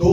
2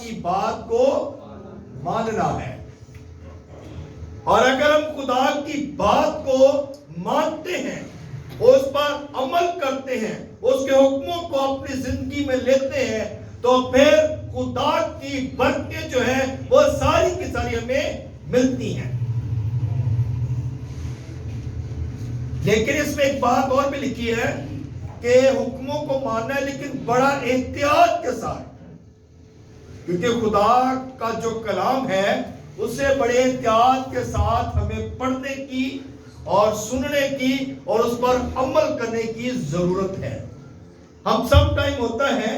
کی بات کو ماننا ہے. اور اگر ہم خدا کی بات کو مانتے ہیں، اس پر عمل کرتے ہیں، اس کے حکموں کو اپنی زندگی میں لیتے ہیں، تو پھر خدا کی برکتیں جو ہیں وہ ساری کی ساری ہمیں ملتی ہیں. لیکن اس میں ایک بات اور بھی لکھی ہے کہ حکموں کو ماننا ہے لیکن بڑا احتیاط کے ساتھ، کیونکہ خدا کا جو کلام ہے اسے بڑے احتیاط کے ساتھ ہمیں پڑھنے کی اور سننے کی اور اس پر عمل کرنے کی ضرورت ہے. ہم سب ٹائم ہوتا ہے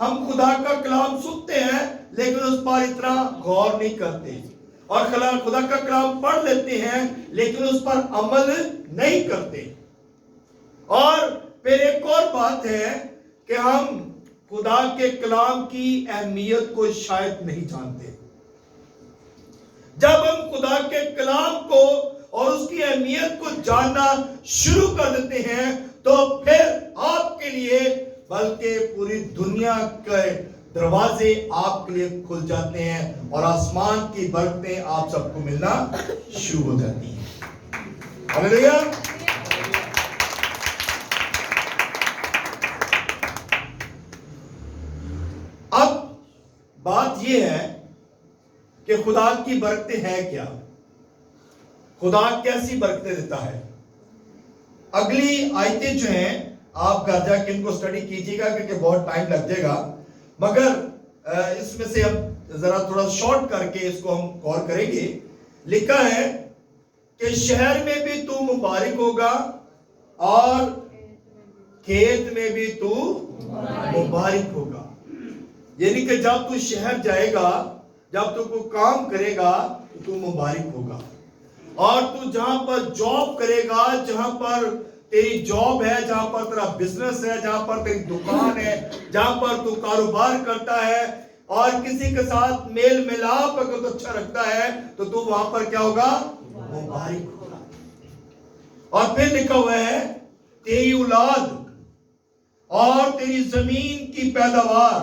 ہم خدا کا کلام سنتے ہیں لیکن اس پر اتنا غور نہیں کرتے، اور خدا کا کلام پڑھ لیتے ہیں لیکن اس پر عمل نہیں کرتے. اور پھر ایک اور بات ہے کہ ہم خدا کے کلام کی اہمیت کو شاید نہیں جانتے. جب ہم خدا کے کلام کو اور اس کی اہمیت کو جاننا شروع کر دیتے ہیں تو پھر آپ کے لیے بلکہ پوری دنیا کے دروازے آپ کے لیے کھل جاتے ہیں اور آسمان کی برکتیں آپ سب کو ملنا شروع ہو جاتی ہیں. ہاللیلویا. اب بات یہ ہے کہ خدا کی برکتیں ہیں کیا؟ خدا کیسی برکتیں دیتا ہے؟ اگلی آیتیں جو ہیں آپ گھر جا کے ان کو سٹڈی کیجیے گا کیونکہ بہت ٹائم لگ جائے گا، مگر اس میں سے ہم ذرا تھوڑا شارٹ کر کے اس کو ہم غور کریں گے. لکھا ہے کہ شہر میں بھی تو مبارک ہوگا اور کھیت میں بھی تو مبارک ہوگا. یعنی کہ جب تو شہر جائے گا، جب تو کوئی کام کرے گا تو مبارک ہوگا، اور تو جہاں پر جاب کرے گا، جہاں پر تیری جاب ہے، جہاں پر تیرا بزنس ہے، جہاں پر تیری دکان ہے، جہاں پر تو کاروبار کرتا ہے اور کسی کے ساتھ میل ملاپ اگر تو اچھا رکھتا ہے تو تو وہاں پر کیا ہوگا؟ مبارک ہوگا. اور پھر لکھا ہوا ہے تیری اولاد اور تیری زمین کی پیداوار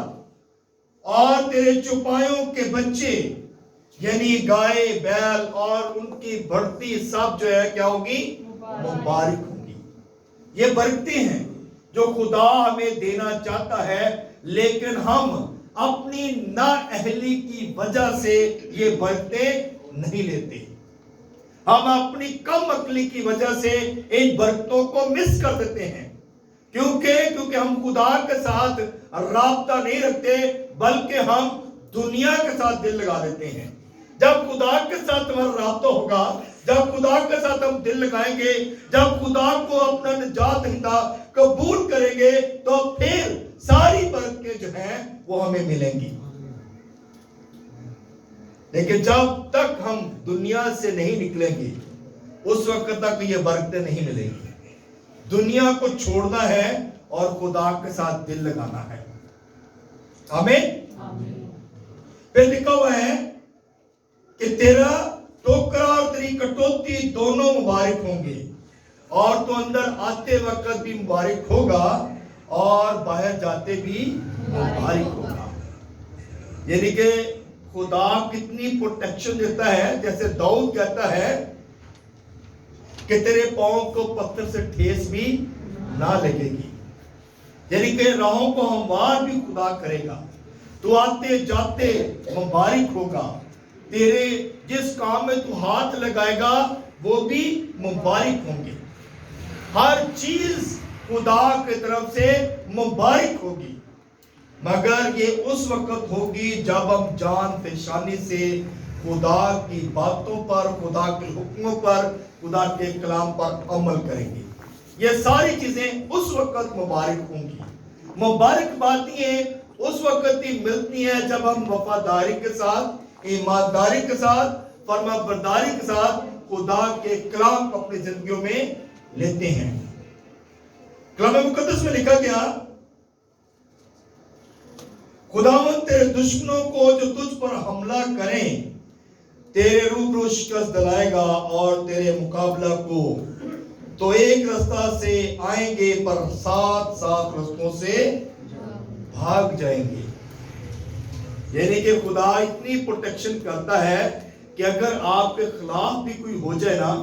اور تیرے چوپایوں کے بچے، یعنی گائے بیل اور ان کی بڑھتی سب جو ہے کیا ہوگی؟ مبارک ہوگی. یہ برکتیں ہیں جو خدا ہمیں دینا چاہتا ہے، لیکن ہم اپنی نااہلی کی وجہ سے یہ برکتیں نہیں لیتے. ہم اپنی کم عقلی کی وجہ سے ان برکتوں کو مس کر دیتے ہیں. کیونکہ ہم خدا کے ساتھ رابطہ نہیں رکھتے بلکہ ہم دنیا کے ساتھ دل لگا دیتے ہیں. جب خدا کے ساتھ ہمارا رابطہ ہوگا، جب خدا کے ساتھ ہم دل لگائیں گے، جب خدا کو اپنا نجات دہندہ قبول کریں گے تو پھر ساری برکتیں جو ہیں وہ ہمیں ملیں گی. لیکن جب تک ہم دنیا سے نہیں نکلیں گے اس وقت تک یہ برکتیں نہیں ملیں گی. دنیا کو چھوڑنا ہے اور خدا کے ساتھ دل لگانا ہے. آمین. پھر لکھا ہوا ہے کہ تیرا ٹوکرا اور تیری کٹوتی دونوں مبارک ہوں گے، اور تو اندر آتے وقت بھی مبارک ہوگا اور باہر جاتے بھی مبارک ہوگا. یعنی کہ خدا کتنی پروٹیکشن دیتا ہے. جیسے داؤد کہتا ہے کہ تیرے پاؤں کو پتھر سے ٹھیس بھی نہ لگے گی. یعنی کہ راہوں کو ہموار بھی خدا کرے گا. تو آتے جاتے مبارک ہوگا. تیرے جس کام میں تو ہاتھ لگائے گا وہ بھی مبارک ہوں گے. ہر چیز خدا کی طرف سے مبارک ہوگی، مگر یہ اس وقت ہوگی جب ہم جان فشانی سے خدا کی باتوں پر، خدا کے حکموں پر، خدا کے کلام پر عمل کریں گے. یہ ساری چیزیں اس وقت مبارک ہوں گی. مبارک باتیں اس وقت ہی ملتی ہیں جب ہم وفاداری کے ساتھ، ایمانداری کے ساتھ، فرما برداری کے ساتھ خدا کے کلام کو اپنی زندگیوں میں لیتے ہیں. کلام مقدس میں لکھا گیا خداوند تیرے دشمنوں کو جو تجھ پر حملہ کریں تیرے روبرو شکست دلائے گا، اور تیرے مقابلہ کو تو ایک رستہ سے آئیں گے پر 7 رستوں سے بھاگ جائیں گے. یعنی کہ خدا اتنی پروٹیکشن کرتا ہے کہ اگر آپ کے خلاف بھی کوئی ہو جائے نا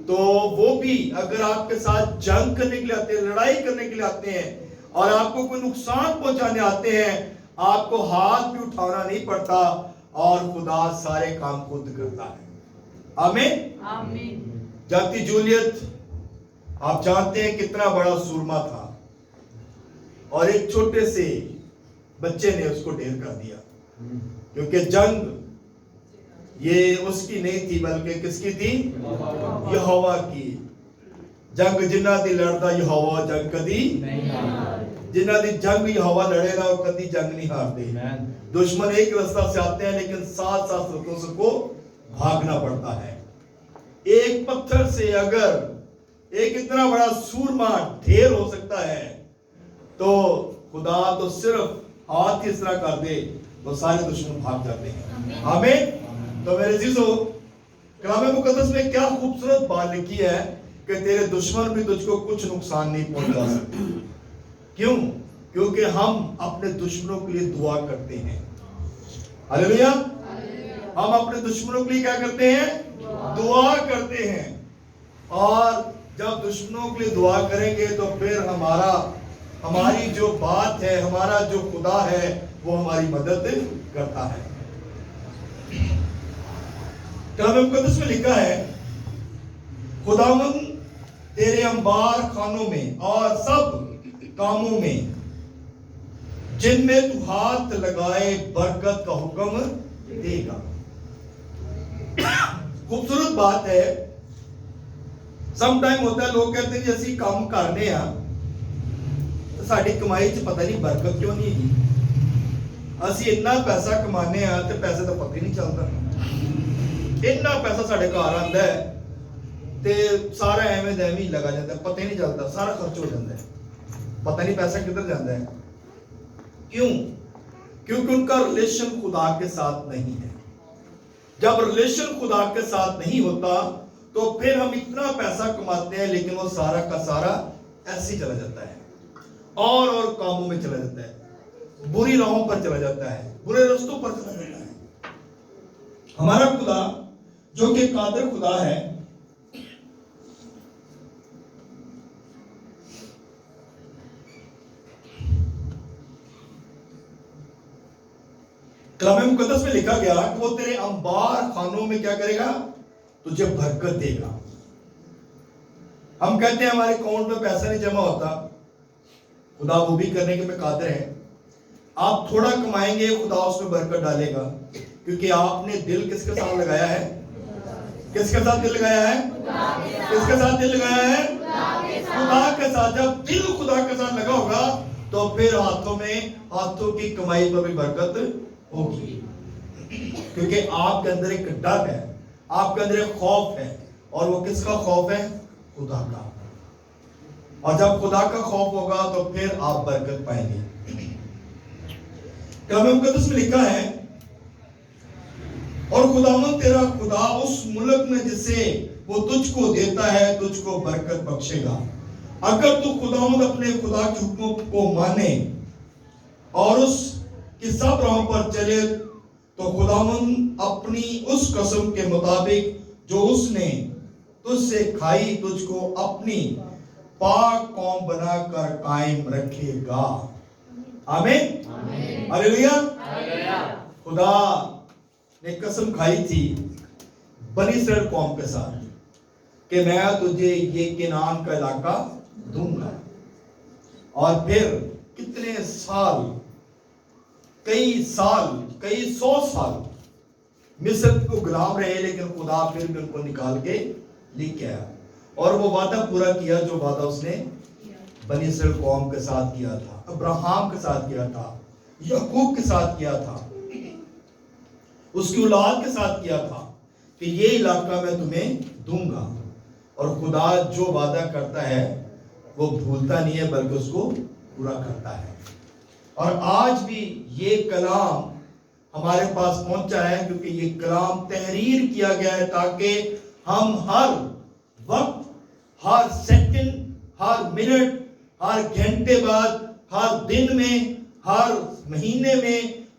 تو وہ بھی اگر آپ کے ساتھ جنگ کرنے کے لیے آتے ہیں, لڑائی کرنے کے لیے آتے ہیں اور آپ کو کوئی نقصان پہنچانے آتے ہیں, آپ کو ہاتھ بھی اٹھانا نہیں پڑتا اور خدا سارے کام خود کرتا ہے. آمین آمین. جاتی جولیت آپ جانتے ہیں کتنا بڑا سورما تھا اور ایک چھوٹے سے بچے نے اس کو ڈھیر کر دیا, کیونکہ جنگ یہ اس کی نہیں تھی بلکہ کس کی تھی؟ یہوہ کی. جنگ جنہ دی لڑدا یہوہ جنگ کدی جنہ دی جنگ یہوہ لڑے نا وہ کدی جنگ نہیں ہارتے. دشمن ایک رستہ سے آتے ہیں لیکن 7 رستوں سے کو بھاگنا پڑتا ہے. ایک پتھر سے اگر ایک اتنا بڑا سورما ڈھیر ہو سکتا ہے تو خدا تو صرف ہاتھ اس طرح کر دے تو سارے دشمن بھاگ جاتے ہیں. آمین. تو میرے عزیزو, کلام مقدس میں کیا خوبصورت بات لکھی ہے کہ تیرے دشمن بھی تجھ کو کچھ نقصان نہیں پہنچا سکتے. کیوں؟ کیونکہ ہم اپنے دشمنوں کے لیے دعا کرتے ہیں. ہلیلویا. ہم اپنے دشمنوں کے لیے کیا کرتے ہیں؟ دعا کرتے ہیں. اور جب دشمنوں کے لیے دعا کریں گے تو پھر ہماری جو بات ہے, ہمارا جو خدا ہے وہ ہماری مدد کرتا ہے. کلام مقدس میں لکھا ہے خداوند تیرے انبار خانوں میں اور سب کاموں میں جن میں تو ہاتھ لگائے برکت کا حکم دے گا. خوبصورت بات ہے. سم ٹائم ہوتا ہے لوگ کہتے ہیں جی اسی کام کرنے ہاں تو ساری کمائی چ پتہ نہیں برکت کیوں نہیں ہے. اسی اتنا پیسہ کمانے ہاں تو پیسے تو پتہ ہی نہیں چلتا. اتنا پیسہ ساڑھے گھر آتا ہے تے سارا ایویں دائمی لگا جاتا ہے, پتہ ہی نہیں چلتا, سارا خرچ ہو جاتا ہے, پتہ نہیں پیسہ کدھر جاتا ہے. کیوں؟ کیونکہ ان کا ریلیشن خدا کے ساتھ نہیں ہے. جب ریلیشن خدا کے ساتھ نہیں ہوتا تو پھر ہم اتنا پیسہ کماتے ہیں لیکن وہ سارا کا سارا ایسے ہی چلا جاتا ہے, اور کاموں میں چلا جاتا ہے, بری راہوں پر چلا جاتا ہے, برے رستوں پر چلا جاتا ہے. ہمارا خدا جو کہ قادر خدا ہے, کلام مقدس میں لکھا گیا کہ وہ تیرے انبار خانوں میں کیا کرے گا؟ تجھے برکت دے گا. ہم کہتے ہیں ہمارے اکاؤنٹ میں پیسہ نہیں جمع ہوتا, خدا وہ بھی کرنے کے میں قادر ہے. آپ تھوڑا کمائیں گے خدا اس میں برکت ڈالے گا, کیونکہ آپ نے دل کس کے ساتھ لگایا ہے؟ کس کے ساتھ دل لگایا ہے؟ کس کے ساتھ دل لگایا ہے؟ خدا کے ساتھ. جب دل خدا کے ساتھ لگا ہوگا تو پھر ہاتھوں کی کمائی پر بھی برکت ہوگی, کیونکہ آپ کے اندر ایک ڈر ہے, آپ کے اندر ایک خوف ہے, اور وہ کس کا خوف ہے؟ خدا کا. اور جب خدا کا خوف ہوگا تو پھر آپ برکت پائیں گے. کلام مقدس میں لکھا ہے اور خداوند تیرا خدا اس ملک میں جسے وہ تجھ کو دیتا ہے تجھ کو برکت بخشے گا. اگر تو خداوند اپنے خدا کے حکموں کو مانے اور اس کی سب راہوں پر چلے تو خداوند اپنی اس قسم کے مطابق جو اس نے تجھ سے کھائی تجھ کو اپنی پاک قوم بنا کر قائم رکھے گا. آمین. ہلیلویا. خدا نے قسم کھائی تھی بنی اسرائیل قوم کے ساتھ کہ میں تجھے یہ کنعان کا علاقہ دوں گا. اور پھر کتنے سال, کئی سو سال مصر کو غلام رہے, لیکن خدا پھر بھی ان کو نکال کے لے کے آیا اور وہ وعدہ پورا کیا جو وعدہ اس نے بنی اسرائیل قوم کے ساتھ کیا تھا, ابراہیم کے ساتھ کیا تھا, یعقوب کے ساتھ کیا تھا, اس کی اولاد کے ساتھ کیا تھا کہ یہ علاقہ میں تمہیں دوں گا. اور خدا جو وعدہ کرتا ہے وہ بھولتا نہیں ہے بلکہ اس کو پورا کرتا ہے. اور آج بھی یہ کلام ہمارے پاس پہنچا ہے کیونکہ یہ کلام تحریر کیا گیا ہے تاکہ ہم ہر وقت, ہر سیکنڈ, ہر منٹ, ہر گھنٹے بعد, ہر دن میں, ہر مہینے میں,